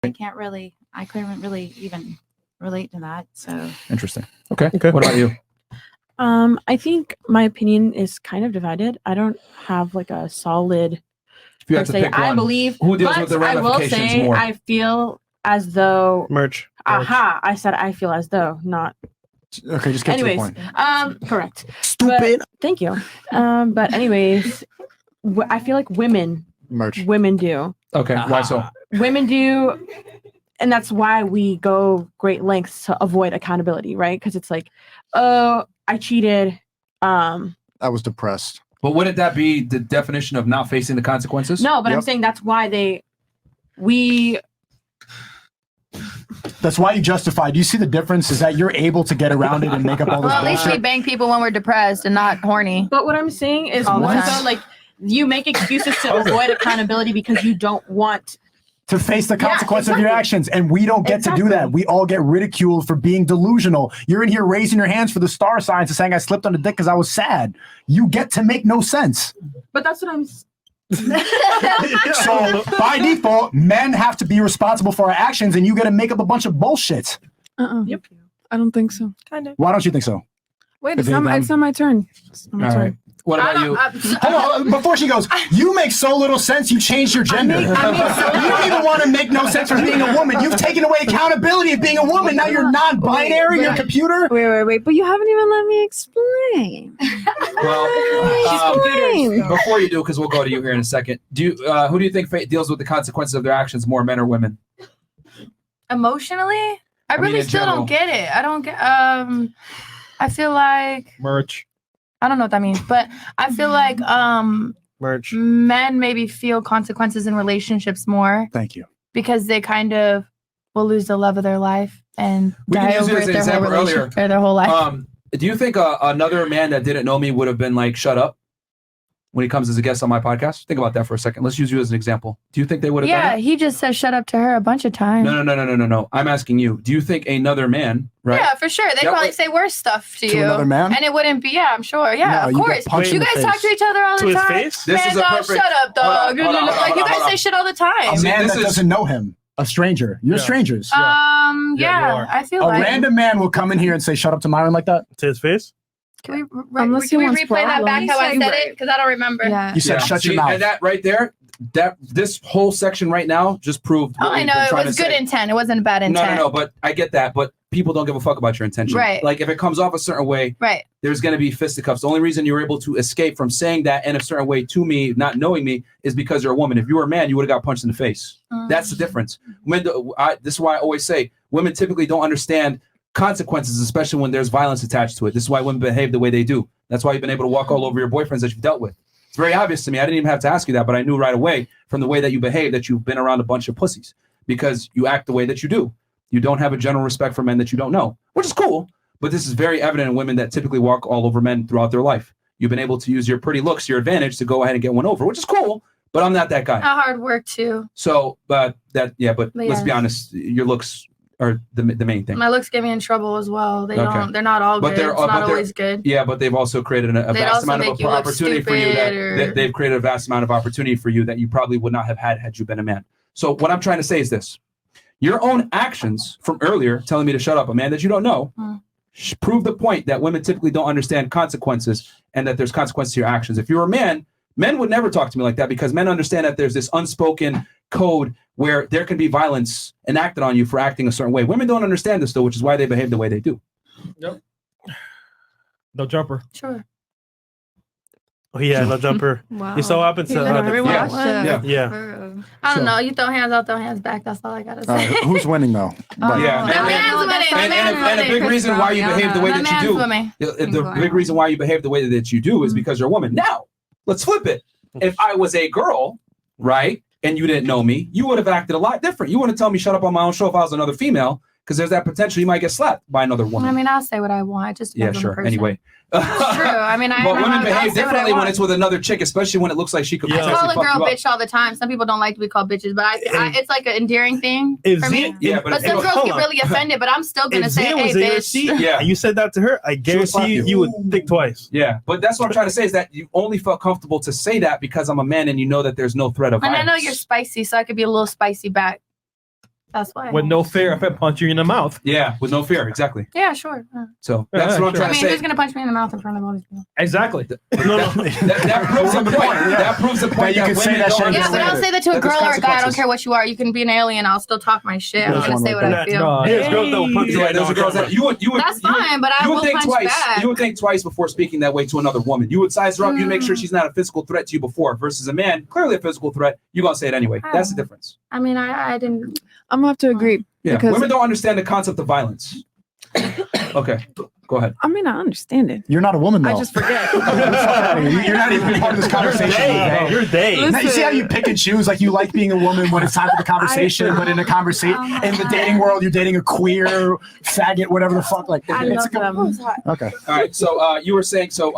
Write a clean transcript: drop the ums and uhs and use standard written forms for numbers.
I couldn't really even relate to that. So interesting. Okay. What about you? I think my opinion is kind of divided. I don't have like a solid. If you had to pick I one, believe. who deals with the I will ramifications say more? I feel as though. Merch. Aha! I said I feel as though, not. Okay, just get to the point. Correct. Stupid. But, thank you. But anyways, I feel like women do. Okay, why so? Women do, and that's why we go great lengths to avoid accountability, right? Because it's like, oh, I cheated. I was depressed. But wouldn't that be the definition of not facing the consequences? No, but I'm saying that's why That's why you justify. Do you see the difference? Is that you're able to get around it and make up all this Well, at least we bullshit? bang people when we're depressed and not horny. But what I'm saying is more so like you make excuses to avoid accountability because you don't want to face the consequence of your actions, and we don't get to do that. We all get ridiculed for being delusional. You're in here raising your hands for the star signs and saying I slipped on the dick because I was sad. You get to make no sense. But that's what I'm. So by default, men have to be responsible for our actions, and you got to make up a bunch of bullshit. Yep. I don't think so. Kind of. Why don't you think so? Wait, it's not my turn. It's not my turn. Right. What about you? Hold on, before she goes, you make so little sense, you changed your gender. You don't even want to make no sense for being a woman. You've taken away accountability of being a woman. Now you're non-binary, you're a computer. Wait. But you haven't even let me explain. Well, before you do, because we'll go to you here in a second. Who do you think deals with the consequences of their actions more, men or women? Emotionally, I really still general. don't get it. I don't get. I feel like merch. I don't know what that means, but I feel like merch. Men maybe feel consequences in relationships more. Thank you. Because they kind of will lose the love of their life and We can die use it over as it an their whole example earlier. relationship or their whole life. Do you think another man that didn't know me would have been like, shut up when he comes as a guest on my podcast? Think about that for a second. Let's use you as an example. Do you think they would have done Yeah, that? he just says shut up to her a bunch of times. No. I'm asking you. Do you think another man, right? Yeah, for sure. They That probably would- say worse stuff to To you. another man? And it wouldn't be, yeah, I'm sure. Yeah, No, of you got course. punched in You the guys talk face. to each other all To the his time. face? This Man, is a dog, perfect- shut up, dog. Hold on, Like, you guys say shit all the A time. man that doesn't know him, a stranger. You're strangers. Yeah, I feel A like. random man will come in here and say, shut up to Myron like that? To his face? Can we Unless he wants replay that back problems. how I You're said right. it? Because I don't remember. You said shut your mouth. And that right there, this whole section right now just proved what Oh, I we've know. been It trying was to good say. intent. It wasn't a bad intent. No, but I get that. But people don't give a fuck about your intention. Right. Like if it comes off a certain way, Right. there's going to be fisticuffs. The only reason you're able to escape from saying that in a certain way to me, not knowing me, is because you're a woman. If you were a man, you would have got punched in the face. That's the difference. This is why I always say women typically don't understand consequences, especially when there's violence attached to it. This is why women behave the way they do. That's why you've been able to walk all over your boyfriends that you've dealt with. It's very obvious to me. I didn't even have to ask you that, but I knew right away from the way that you behave that you've been around a bunch of pussies because you act the way that you do. You don't have a general respect for men that you don't know, which is cool. But this is very evident in women that typically walk all over men throughout their life. You've been able to use your pretty looks, your advantage to go ahead and get one over, which is cool. But I'm not that guy. Hard work too. So, but let's yeah. be honest. Your looks are the main thing. My looks get me in trouble as well. They Okay. don't. They're not all good. It's not always good. Yeah, but they've also created a They'd vast also amount make of you look opportunity for you. stupid or- They've created a vast amount of opportunity for you that you probably would not have had you been a man. So what I'm trying to say is this: your own actions from earlier, telling me to shut up, a man that you don't know, prove the point that women typically don't understand consequences and that there's consequences to your actions. If you're a man, men would never talk to me like that because men understand that there's this unspoken code where there can be violence enacted on you for acting a certain way. Women don't understand this though, which is why they behave the way they do. Yep. No jumper. Sure. Oh yeah, no jumper. Wow. You so happen to yeah. I don't know. You throw hands, I'll throw hands back. That's all I gotta say. Who's winning though? Yeah, and a big reason why you behave the way that you do. The big reason why you behave the way that you do is because you're a woman. Now, let's flip it. If I was a girl, right, and you didn't know me, you would have acted a lot different. You wouldn't tell me shut up on my own show if I was another female, because there's that potential you might get slapped by another woman. I mean, I'll say what I want. It just depends on the person. Anyway. It's true. I mean, But women behave differently when it's with another chick, especially when it looks like she could I potentially call a fuck girl you up. bitch all the time. Some people don't like to be called bitches, but it's like an endearing thing for me. Yeah, but some girls get really offended, but I'm still gonna say, hey, bitch. Yeah. And you said that to her, I guarantee you would think twice. Yeah, but that's what I'm trying to say is that you only felt comfortable to say that because I'm a man and you know that there's no threat of And I violence. know you're spicy, so I could be a little spicy back. That's why. With no fear if I punch you in the mouth. Yeah, with no fear, exactly. Yeah, sure. So that's what I'm trying I mean, to say. who's gonna punch me in the mouth in front of all these people? Exactly. That proves the point. That proves the point. you That can say women that don't shit Yeah, but understand. I'll say that to a That there's girl or a guy. I don't consequences. care what you are. You can be an alien. I'll still talk my shit. I'm There's gonna one say right what there. I feel. No, here's girls that will punch you Yeah, right those now. are girls that you would. That's fine, but I You will would think punch twice. back. You would think twice before speaking that way to another woman. You would size her up. You'd make sure she's not a physical threat to you before. Versus a man, clearly a physical threat. You're gonna say it anyway. That's the difference. I mean, I didn't. I'm gonna have to agree. Yeah, Because women don't understand the concept of violence. Okay, go ahead. I mean, I understand it. You're not a woman, though. I just forget. You're not even part of this conversation. You're they. Now, you see how you pick and choose? Like you like being a woman when it's time for the conversation, but in a conversation, in the dating world, you're dating a queer, faggot, whatever the fuck. Like, I it's love them. okay. All right. So you were saying so.